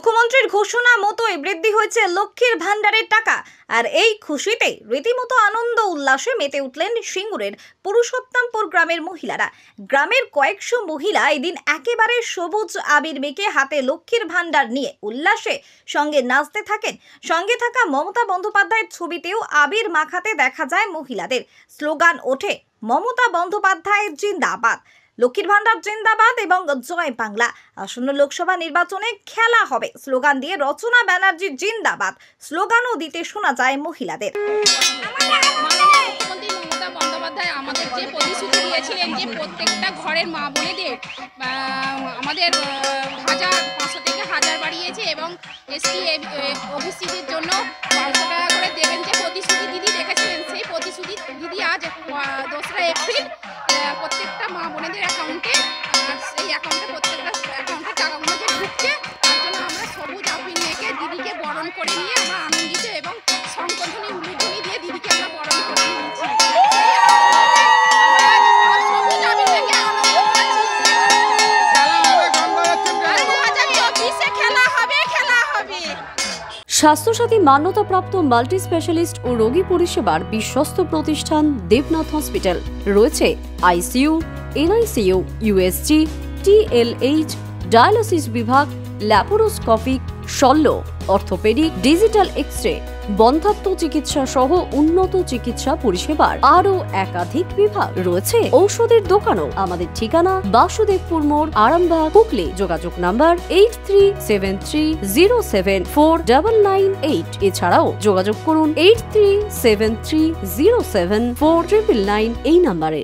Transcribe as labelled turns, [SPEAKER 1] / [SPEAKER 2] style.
[SPEAKER 1] মুখ্যমন্ত্রীর ঘোষণা মতোই বৃদ্ধি হয়েছে লক্ষ্মীর ভান্ডারের টাকা। আর এই খুশিতে রীতিমতো আনন্দ উল্লাসে মেতে উঠলেন সিঙ্গুরের পুরুষোত্তমপুর গ্রামের মহিলারা। গ্রামের কয়েকশো মহিলা এদিন একেবারে সবুজ আবির মেখে হাতে লক্ষ্মীর ভান্ডার নিয়ে উল্লাসে সঙ্গে নাচতে থাকেন। সঙ্গে থাকা মমতা বন্দ্যোপাধ্যায়ের ছবিতেও আবির মাখাতে দেখা যায় মহিলাদের। স্লোগান ওঠে, মমতা বন্দ্যোপাধ্যায় জিন্দাবাদ, লক্ষ্মীর ভান্ডার জিন্দাবাদ এবং জয় বাংলা। আসন্ন লোকসভা নির্বাচনে খেলা হবে স্লোগান দিয়ে রচনা ব্যানার্জি জিন্দাবাদ স্লোগানও দিতে শোনা যায় মহিলাদের।
[SPEAKER 2] মমতা বন্দ্যোপাধ্যায় আমাদের যে প্রতিশ্রুতি দিয়েছিলেন যে প্রত্যেকটা ঘরের মা বোনেদের আমাদের 500 থেকে 1000 বাড়িয়েছে এবং এসটি ওবিসিদের জন্য 500 টাকা করে দেবেন যে প্রতিশ্রুতি দিদি রেখেছিলেন, সেই প্রতিশ্রুতি দিদি আজ 2রা এপ্রিল প্রত্যেকটা মা বোনেদের অ্যাকাউন্টে, সেই অ্যাকাউন্টে প্রত্যেকটা অ্যাকাউন্টে টাকাগুলো যে ঢুকছে, তার জন্য আমরা সবুজ আবির মেখে দিদিকে বরণ করে নিয়ে আমরা আনন্দিত এবং শঙ্করধ্বনি উলুধ্বনি দিয়ে দিদিকে আমরা বরণ করে নিয়েছি।
[SPEAKER 3] স্বাস্থ্যসাথী মান্যতাপ্রাপ্ত মাল্টি স্পেশালিস্ট ও রোগী পরিষেবার বিশ্বস্ত প্রতিষ্ঠান দেবনাথ হসপিটাল। রয়েছে ICU, NICU, USG, TLH, dialysis বিভাগ, ল্যাপারোস্কোপিক, শল্য, অর্থোপেডিক, ডিজিটাল এক্স-রে, বন্ধ্যাত্ব চিকিৎসা সহ উন্নত চিকিৎসা পরিষেবার আরও একাধিক বিভাগ। রয়েছে ঔষধের দোকানও। আমাদের ঠিকানা বাসুদেবপুর মোড়, আরামবাগ, হুগলি। যোগাযোগ নাম্বার 8373074998। এছাড়াও যোগাযোগ করুন 8373074999 এই নাম্বারে।